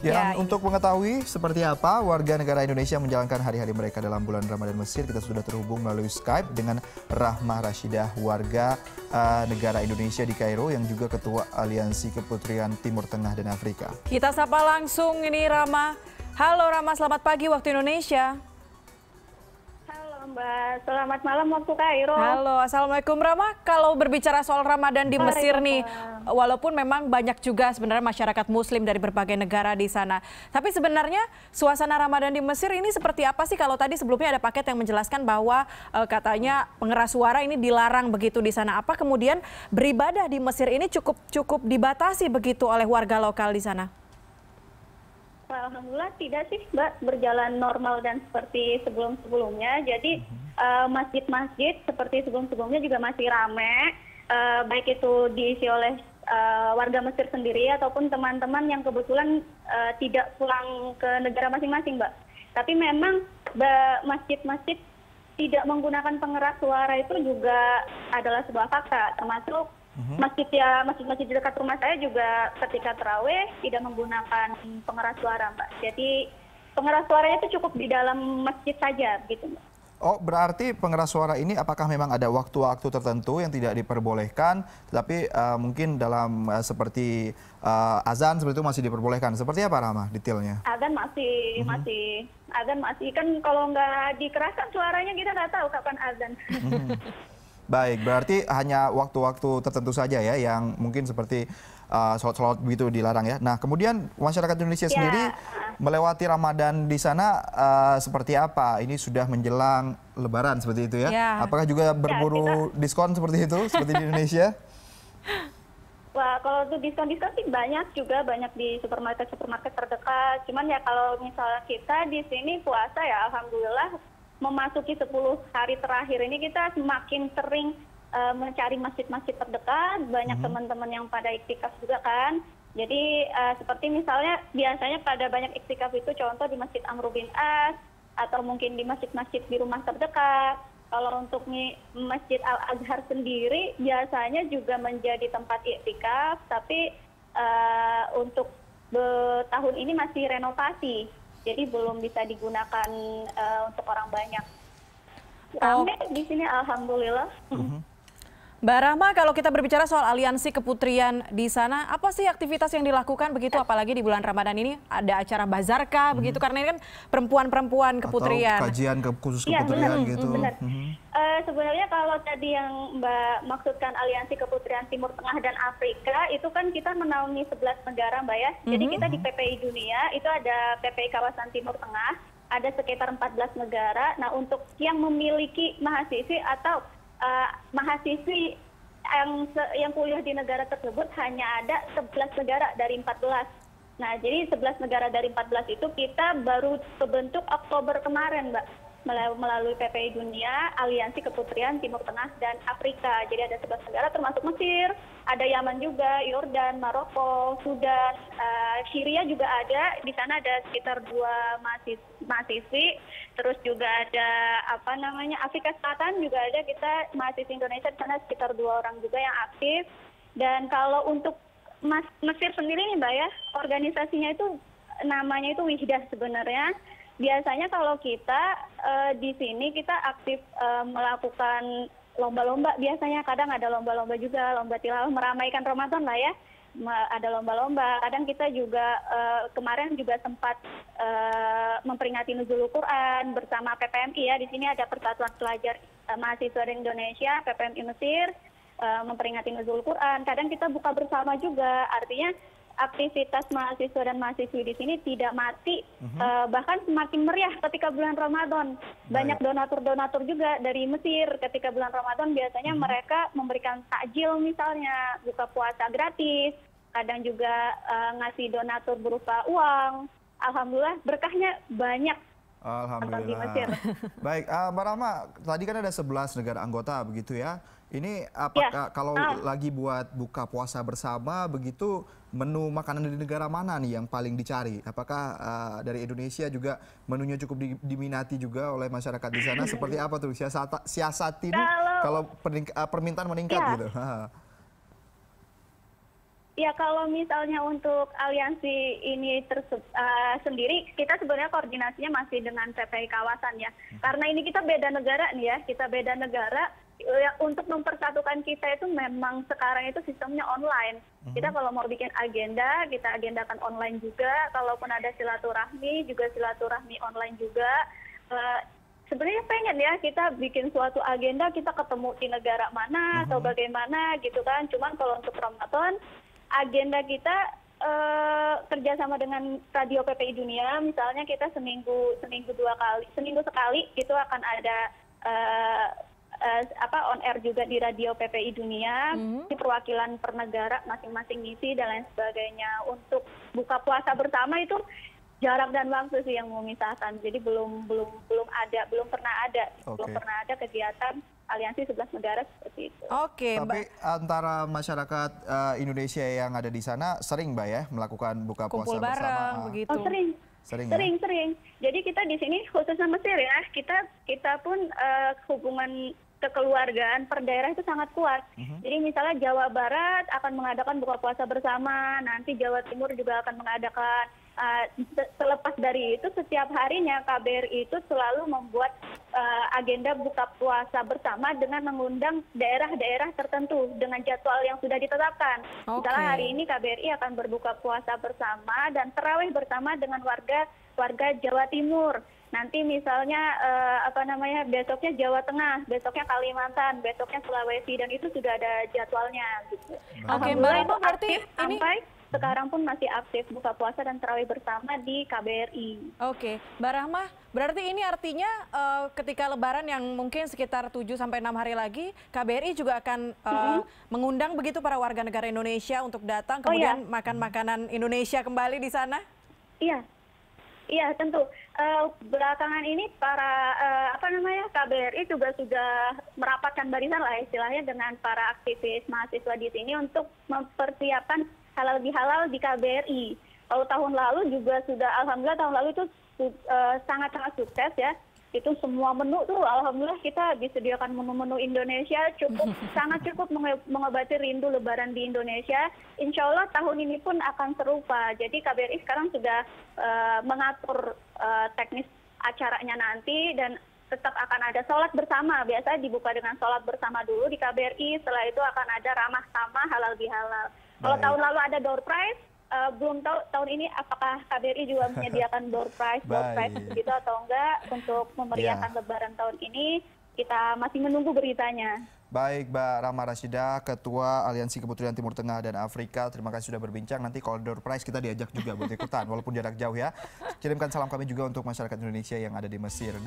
Dan untuk mengetahui seperti apa warga negara Indonesia menjalankan hari-hari mereka dalam bulan Ramadan Mesir, kita sudah terhubung melalui Skype dengan Rahmah Rashidah, warga negara Indonesia di Kairo yang juga Ketua Aliansi Keputrian Timur Tengah dan Afrika. Kita sapa langsung ini Rahmah. Halo Rahmah, selamat pagi waktu Indonesia. Mbak, selamat malam waktu Kairo. Halo, Assalamualaikum Rahmah. Kalau berbicara soal Ramadan di Mesir nih, walaupun memang banyak juga sebenarnya masyarakat Muslim dari berbagai negara di sana. Tapi sebenarnya suasana Ramadan di Mesir ini seperti apa sih? Kalau tadi sebelumnya ada paket yang menjelaskan bahwa katanya pengeras suara ini dilarang begitu di sana. Apa kemudian beribadah di Mesir ini cukup dibatasi begitu oleh warga lokal di sana? Alhamdulillah tidak sih Mbak, berjalan normal dan seperti sebelum-sebelumnya. Jadi masjid-masjid seperti sebelum-sebelumnya juga masih ramai, baik itu diisi oleh warga Mesir sendiri ataupun teman-teman yang kebetulan tidak pulang ke negara masing-masing Mbak. Tapi memang masjid-masjid tidak menggunakan pengeras suara itu juga adalah sebuah fakta, termasuk masjid-masjid di dekat rumah saya juga ketika tarawih tidak menggunakan pengeras suara, Mbak. Jadi pengeras suaranya itu cukup di dalam masjid saja, gitu, Mbak. Oh, berarti pengeras suara ini apakah memang ada waktu-waktu tertentu yang tidak diperbolehkan, tetapi mungkin dalam seperti azan seperti itu masih diperbolehkan? Seperti apa, Rahmah, detailnya? Azan masih kan kalau nggak dikeraskan suaranya kita nggak tahu kapan azan. Baik, berarti hanya waktu-waktu tertentu saja ya yang mungkin seperti sholat-sholat begitu dilarang ya. Nah, kemudian masyarakat Indonesia sendiri melewati Ramadan di sana seperti apa? Ini sudah menjelang Lebaran seperti itu ya. Apakah juga berburu diskon seperti itu seperti di Indonesia? Wah, kalau untuk diskon-diskon sih banyak di supermarket terdekat. Cuman ya kalau misalnya kita di sini puasa ya alhamdulillah memasuki 10 hari terakhir ini kita semakin sering mencari masjid-masjid terdekat, banyak teman-teman yang pada iktikaf juga kan. Jadi seperti misalnya biasanya pada banyak iktikaf itu contoh di Masjid Amr bin As atau mungkin di masjid-masjid di rumah terdekat. Kalau untuk Masjid Al-Azhar sendiri biasanya juga menjadi tempat iktikaf, tapi untuk tahun ini masih renovasi. Jadi belum bisa digunakan untuk orang banyak. Ramai di sini alhamdulillah. Mbak Rahmah, kalau kita berbicara soal aliansi keputrian di sana, apa sih aktivitas yang dilakukan begitu? Apalagi di bulan Ramadan ini ada acara bazarkah begitu? Karena ini kan perempuan-perempuan keputrian. Atau kajian khusus keputrian gitu. Benar. Sebenarnya kalau tadi yang Mbak maksudkan aliansi keputrian Timur Tengah dan Afrika, itu kan kita menaungi 11 negara Mbak ya. Jadi kita di PPI Dunia, itu ada PPI Kawasan Timur Tengah, ada sekitar 14 negara. Nah untuk yang memiliki mahasiswi atau mahasiswi yang kuliah di negara tersebut hanya ada 11 negara dari 14. Nah, jadi 11 negara dari 14 itu kita baru kebentuk Oktober kemarin, Mbak, melalui PPI Dunia, Aliansi Keputrian Timur Tengah dan Afrika. Jadi ada 11 negara termasuk Mesir, ada Yaman juga, Yordan, Maroko, Sudan, Syria juga ada. Di sana ada sekitar 2 mahasiswi. Terus juga ada Afrika Selatan juga ada, kita mahasiswa Indonesia di sana sekitar 2 orang juga yang aktif. Dan kalau untuk Mesir sendiri nih Mbak ya, organisasinya itu namanya itu Wihdah sebenarnya. Biasanya kalau kita di sini kita aktif melakukan lomba-lomba, biasanya kadang ada lomba-lomba juga, lomba tilawah meramaikan Ramadan lah ya. Ada lomba-lomba, kadang kita juga kemarin juga sempat memperingati Nuzulul Quran bersama PPMI ya. Di sini ada Persatuan Pelajar Mahasiswa di Indonesia, PPMI Mesir, memperingati Nuzulul Quran. Kadang kita buka bersama juga, artinya aktivitas mahasiswa dan mahasiswi di sini tidak mati, bahkan semakin meriah ketika bulan Ramadan. Banyak donatur-donatur juga dari Mesir ketika bulan Ramadan, biasanya mereka memberikan takjil misalnya, buka puasa gratis, kadang juga ngasih donatur berupa uang. Alhamdulillah berkahnya banyak. Alhamdulillah. Baik, Mbak Rahmah, tadi kan ada 11 negara anggota begitu ya. Ini apakah kalau lagi buat buka puasa bersama begitu, menu makanan dari negara mana nih yang paling dicari? Apakah dari Indonesia juga menunya cukup diminati juga oleh masyarakat di sana? Seperti apa tuh siasat ini kalau permintaan meningkat gitu? Ya, kalau misalnya untuk aliansi ini sendiri, kita sebenarnya koordinasinya masih dengan PPI kawasan ya. Karena ini kita beda negara nih ya, kita beda negara. Ya, untuk mempersatukan kita itu memang sekarang itu sistemnya online. Kita kalau mau bikin agenda, kita agendakan online juga. Kalaupun ada silaturahmi, juga silaturahmi online juga. Sebenarnya pengen ya kita bikin suatu agenda, kita ketemu di negara mana atau bagaimana gitu kan. Cuman kalau untuk Ramadan, agenda kita kerjasama dengan Radio PPI Dunia, misalnya kita seminggu sekali itu akan ada on air juga di Radio PPI Dunia, di perwakilan per negara masing-masing ngisi dan lain sebagainya. Untuk buka puasa bersama itu jarak dan waktu sih yang memisahkan. Jadi belum pernah ada kegiatan aliansi 11 negara seperti itu. Oke, Tapi antara masyarakat Indonesia yang ada di sana sering Mbak ya melakukan buka kumpul puasa bareng bersama. begitu. Oh, sering. Sering. Jadi kita di sini khususnya Mesir ya, kita pun hubungan kekeluargaan per daerah itu sangat kuat. Jadi misalnya Jawa Barat akan mengadakan buka puasa bersama, nanti Jawa Timur juga akan mengadakan. Selepas dari itu setiap harinya KBRI itu selalu membuat agenda buka puasa bersama dengan mengundang daerah-daerah tertentu dengan jadwal yang sudah ditetapkan. Misalnya hari ini KBRI akan berbuka puasa bersama dan tarawih bersama dengan warga Jawa Timur. Nanti misalnya besoknya Jawa Tengah, besoknya Kalimantan, besoknya Sulawesi, dan itu sudah ada jadwalnya gitu. Oke, Mbak Rahma, berarti ini sampai sekarang pun masih aktif buka puasa dan tarawih bersama di KBRI. Oke, Mbak Rahma, berarti ini artinya ketika Lebaran yang mungkin sekitar 7 sampai 6 hari lagi, KBRI juga akan mengundang begitu para warga negara Indonesia untuk datang kemudian makan makanan Indonesia kembali di sana? Iya, tentu. Belakangan ini para KBRI juga sudah merapatkan barisan lah istilahnya dengan para aktivis mahasiswa di sini untuk mempersiapkan halal bihalal di KBRI. Kalau tahun lalu juga sudah, alhamdulillah tahun lalu itu sangat-sangat sukses ya. Itu semua menu tuh alhamdulillah kita disediakan menu-menu Indonesia sangat cukup mengobati rindu Lebaran di Indonesia. Insya Allah tahun ini pun akan serupa. Jadi KBRI sekarang sudah mengatur teknis acaranya nanti dan tetap akan ada sholat bersama. Biasanya dibuka dengan sholat bersama dulu di KBRI. Setelah itu akan ada ramah tamah halal bihalal. Kalau tahun lalu ada door prize, belum tahu tahun ini apakah KBRI juga menyediakan door prize begitu atau enggak untuk memeriahkan Lebaran tahun ini. Kita masih menunggu beritanya. Baik, Mbak Rahma Rashidah, Ketua Aliansi Keputrian Timur Tengah dan Afrika. Terima kasih sudah berbincang. Nanti kalau door prize kita diajak juga buat ikutan, walaupun jarak jauh ya. Kirimkan salam kami juga untuk masyarakat Indonesia yang ada di Mesir.